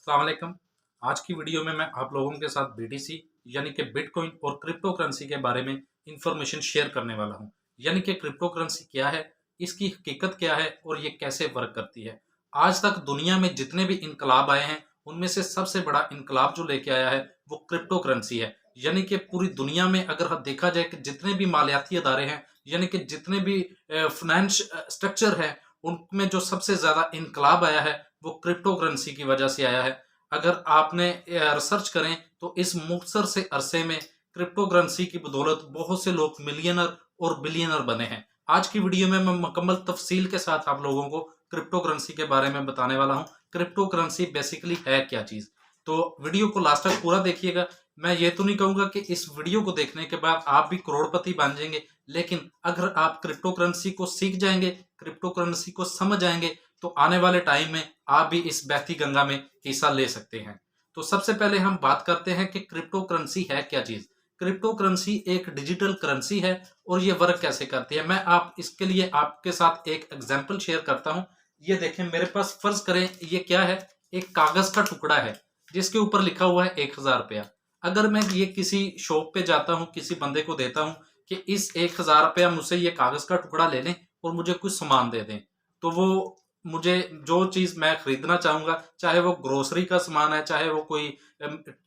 अस्सलाम वालेकुम। आज की वीडियो में मैं आप लोगों के साथ बीटीसी यानी कि बिटकॉइन और क्रिप्टो करेंसी के बारे में इंफॉर्मेशन शेयर करने वाला हूं। यानी कि क्रिप्टो करेंसी क्या है, इसकी हकीकत क्या है और ये कैसे वर्क करती है। आज तक दुनिया में जितने भी इनकलाब आए हैं उनमें से सबसे बड़ा इनकलाब जो लेके आया है वो क्रिप्टो करेंसी है। यानी कि पूरी दुनिया में अगर देखा जाए कि जितने भी मालियाती अदारे हैं यानी कि जितने भी फाइनेंस स्ट्रक्चर है उनमें जो सबसे ज्यादा इनकलाब आया है वो क्रिप्टो करेंसी की वजह से आया है। अगर आपने रिसर्च करें तो इस मुख्तसर से अरसे में क्रिप्टो करेंसी की बदौलत बहुत से लोग मिलियनर और बिलियनर बने हैं। आज की वीडियो में मैं मुकम्मल तफसील के साथ आप लोगों को क्रिप्टो करेंसी के बारे में बताने वाला हूं। क्रिप्टो करेंसी बेसिकली है क्या चीज, तो वीडियो को लास्ट तक पूरा देखिएगा। मैं ये तो नहीं कहूंगा कि इस वीडियो को देखने के बाद आप भी करोड़पति बन जाएंगे, लेकिन अगर आप क्रिप्टो करेंसी को सीख जाएंगे, क्रिप्टो करेंसी को समझ जाएंगे, तो आने वाले टाइम में आप भी इस बहती गंगा में हिस्सा ले सकते हैं। तो सबसे पहले हम बात करते हैं कि क्रिप्टो करेंसी है क्या चीज। क्रिप्टो करेंसी एक डिजिटल करेंसी है और ये वर्क कैसे करती है, मैं आप इसके लिए आपके साथ एक एग्जांपल शेयर करता हूं। ये देखें मेरे पास, फर्ज करें ये क्या है, एक कागज का टुकड़ा है जिसके ऊपर लिखा हुआ है 1000 रुपया। अगर मैं ये किसी शॉप पे जाता हूँ, किसी बंदे को देता हूँ कि इस 1000 रुपया मुझसे ये कागज का टुकड़ा ले लें और मुझे कुछ सामान दे दें, तो वो मुझे जो चीज मैं खरीदना चाहूंगा, चाहे वो ग्रोसरी का सामान है, चाहे वो कोई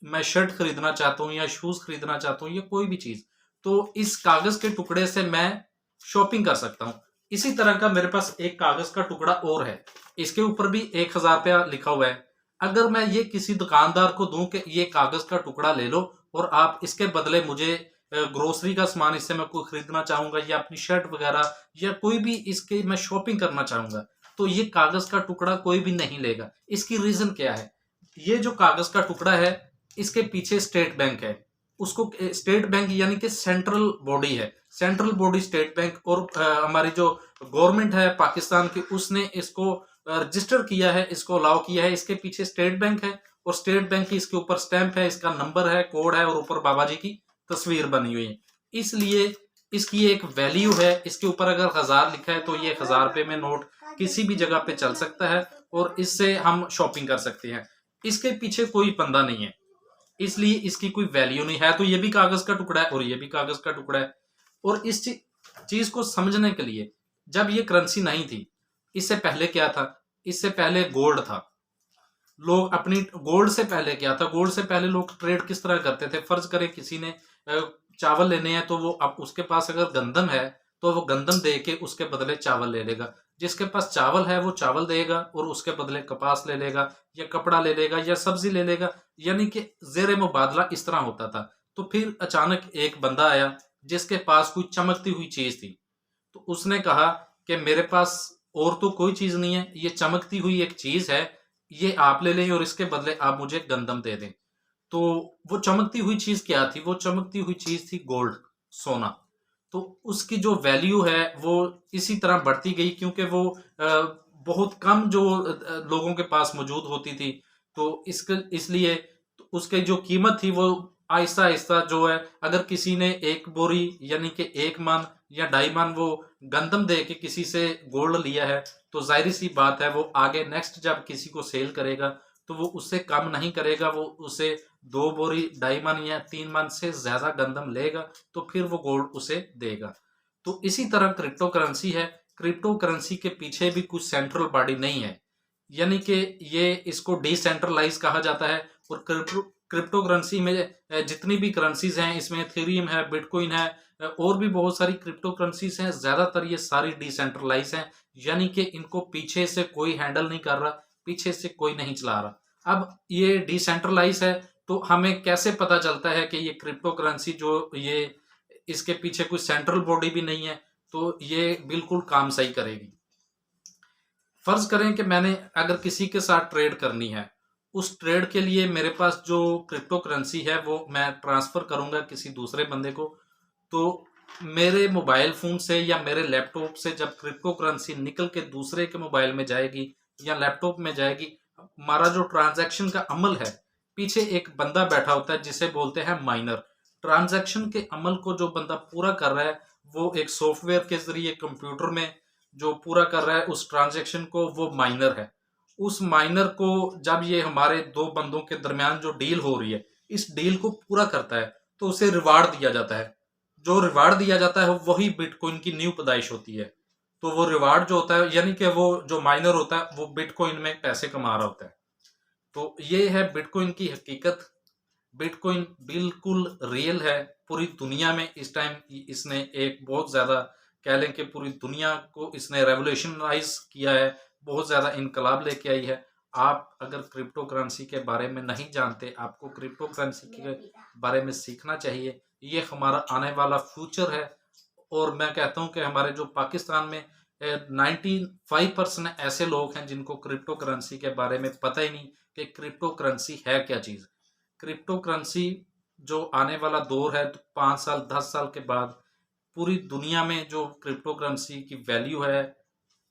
मैं शर्ट खरीदना चाहता हूँ या शूज खरीदना चाहता हूँ या कोई भी चीज, तो इस कागज के टुकड़े से मैं शॉपिंग कर सकता हूँ। इसी तरह का मेरे पास एक कागज का टुकड़ा और है, इसके ऊपर भी 1000 रुपया लिखा हुआ है। अगर मैं ये किसी दुकानदार को दूं कि ये कागज का टुकड़ा ले लो और आप इसके बदले मुझे ग्रोसरी का सामान, इससे मैं कोई खरीदना चाहूंगा या अपनी शर्ट वगैरह या कोई भी इसके मैं शॉपिंग करना चाहूंगा, तो ये कागज का टुकड़ा कोई भी नहीं लेगा। इसकी रीजन क्या है? ये जो कागज का टुकड़ा है इसके पीछे स्टेट बैंक है। उसको स्टेट बैंक यानी कि सेंट्रल बॉडी है, सेंट्रल बॉडी स्टेट बैंक, और हमारी जो गवर्नमेंट है पाकिस्तान की उसने इसको रजिस्टर किया है, इसको अलाउ किया है। इसके पीछे स्टेट बैंक है और स्टेट बैंक की इसके ऊपर स्टैंप है, इसका नंबर है, कोड है और ऊपर बाबा जी की तस्वीर बनी हुई है। इसलिए इसकी एक वैल्यू है। इसके ऊपर अगर 1000 लिखा है तो ये 1000 रुपए में नोट किसी भी जगह पे चल सकता है और इससे हम शॉपिंग कर सकते हैं। इसके पीछे कोई पंदा नहीं है, इसलिए इसकी कोई वैल्यू नहीं है। तो ये भी कागज का टुकड़ा है और ये भी कागज का टुकड़ा है। और इस चीज को समझने के लिए, जब ये करेंसी नहीं थी, इससे पहले क्या था? इससे पहले गोल्ड था। लोग अपनी गोल्ड से पहले क्या था, गोल्ड से पहले लोग ट्रेड किस तरह करते थे? फर्ज करें किसी ने चावल लेने हैं तो वो, अब उसके पास अगर गंदम है तो वो गंदम दे के उसके बदले चावल ले लेगा। जिसके पास चावल है वो चावल देगा और उसके बदले कपास ले लेगा या कपड़ा ले लेगा या सब्जी ले लेगा। यानी कि जेर मुबादला इस तरह होता था। तो फिर अचानक एक बंदा आया जिसके पास कोई चमकती हुई चीज थी, तो उसने कहा कि मेरे पास और तो कोई चीज नहीं है, ये चमकती हुई एक चीज है, ये आप ले लें और इसके बदले आप मुझे गंदम दे दें। तो वो चमकती हुई चीज क्या थी? वो चमकती हुई चीज थी गोल्ड, सोना। तो उसकी जो वैल्यू है वो इसी तरह बढ़ती गई, क्योंकि वो बहुत कम जो लोगों के पास मौजूद होती थी। तो इसके इसलिए तो उसकी जो कीमत थी वो आहिस्ता आहिस्ता जो है, अगर किसी ने एक बोरी यानी कि 1 मन या 2.5 मन वो गंदम दे के किसी से गोल्ड लिया है, तो जाहिर सी बात है वो आगे नेक्स्ट जब किसी को सेल करेगा तो वो उससे कम नहीं करेगा, वो उसे 2 बोरी 2.5 मन या 3 मन से ज्यादा गंदम लेगा तो फिर वो गोल्ड उसे देगा। तो इसी तरह क्रिप्टो करेंसी है। क्रिप्टो करेंसी के पीछे भी कुछ सेंट्रल बॉडी नहीं है, यानी कि ये इसको डिसेंट्रलाइज कहा जाता है। और क्रिप्टो करेंसी में जितनी भी करेंसीज हैं, इसमें एथेरियम है, बिटकॉइन है, और भी बहुत सारी क्रिप्टो करेंसीज हैं। ज्यादातर ये सारी डिसेंट्रलाइज हैं, यानी कि इनको पीछे से कोई हैंडल नहीं कर रहा, पीछे से कोई नहीं चला रहा। अब ये डिसेंट्रलाइज है तो हमें कैसे पता चलता है कि ये क्रिप्टो करेंसी जो ये इसके पीछे कोई सेंट्रल बॉडी भी नहीं है, तो ये बिल्कुल काम सही करेगी। फर्ज करें कि मैंने अगर किसी के साथ ट्रेड करनी है, उस ट्रेड के लिए मेरे पास जो क्रिप्टो करेंसी है वो मैं ट्रांसफर करूंगा किसी दूसरे बंदे को, तो मेरे मोबाइल फोन से या मेरे लैपटॉप से जब क्रिप्टो करेंसी निकल के दूसरे के मोबाइल में जाएगी या लैपटॉप में जाएगी, हमारा जो ट्रांजैक्शन का अमल है, पीछे एक बंदा बैठा होता है जिसे बोलते हैं माइनर। ट्रांजैक्शन के अमल को जो बंदा पूरा कर रहा है वो एक सॉफ्टवेयर के जरिए कंप्यूटर में जो पूरा कर रहा है उस ट्रांजैक्शन को, वो माइनर है। उस माइनर को जब ये हमारे दो बंदों के दरमियान जो डील हो रही है, इस डील को पूरा करता है तो उसे रिवार्ड दिया जाता है। जो रिवार्ड दिया जाता है वही बिटकॉइन की न्यू पैदाइश होती है। तो वो रिवार्ड जो होता है, यानी कि वो जो माइनर होता है वो बिटकॉइन में पैसे कमा रहा होता है। तो ये है बिटकॉइन की हकीकत। बिटकॉइन बिल्कुल रियल है। पूरी दुनिया में इस टाइम इसने एक बहुत ज़्यादा, कह लें कि पूरी दुनिया को इसने रेवोल्यूशनाइज किया है, बहुत ज़्यादा इनकलाब लेके आई है। आप अगर क्रिप्टो करेंसी के बारे में नहीं जानते, आपको क्रिप्टो करेंसी के बारे में सीखना चाहिए। ये हमारा आने वाला फ्यूचर है। और मैं कहता हूँ कि हमारे जो पाकिस्तान में 95% ऐसे लोग हैं जिनको क्रिप्टो करेंसी के बारे में पता ही नहीं कि क्रिप्टो करेंसी है क्या चीज़। क्रिप्टो करेंसी जो आने वाला दौर है, 5 साल 10 साल के बाद पूरी दुनिया में जो क्रिप्टो करेंसी की वैल्यू है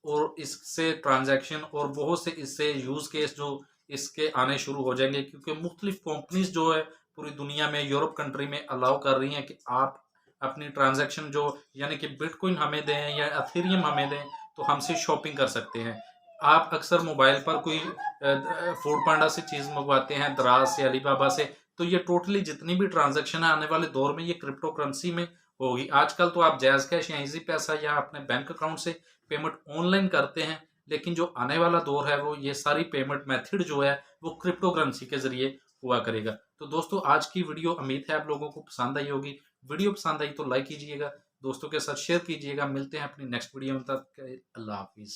और इससे ट्रांजैक्शन और बहुत से इससे यूज़ केस जो इसके आने शुरू हो जाएंगे, क्योंकि मुख्तलिफ कंपनीज जो है पूरी दुनिया में, यूरोप कंट्री में अलाउ कर रही हैं कि आप अपनी ट्रांजैक्शन जो, यानी कि बिटकॉइन हमें दें या एथेरियम हमें दें तो हमसे शॉपिंग कर सकते हैं। आप अक्सर मोबाइल पर कोई फूड पांडा से चीज़ मंगवाते हैं, दराज से, अलीबाबा से, तो ये टोटली जितनी भी ट्रांजैक्शन है आने वाले दौर में ये क्रिप्टो करेंसी में होगी। आजकल तो आप जैज़ कैश या इजी पैसा या अपने बैंक अकाउंट से पेमेंट ऑनलाइन करते हैं, लेकिन जो आने वाला दौर है वो ये सारी पेमेंट मेथड जो है वो क्रिप्टो करेंसी के जरिए हुआ करेगा। तो दोस्तों, आज की वीडियो उम्मीद है आप लोगों को पसंद आई होगी। वीडियो पसंद आई तो लाइक कीजिएगा, दोस्तों के साथ शेयर कीजिएगा। मिलते हैं अपनी नेक्स्ट वीडियो में, तब तक अल्लाह हाफिज़।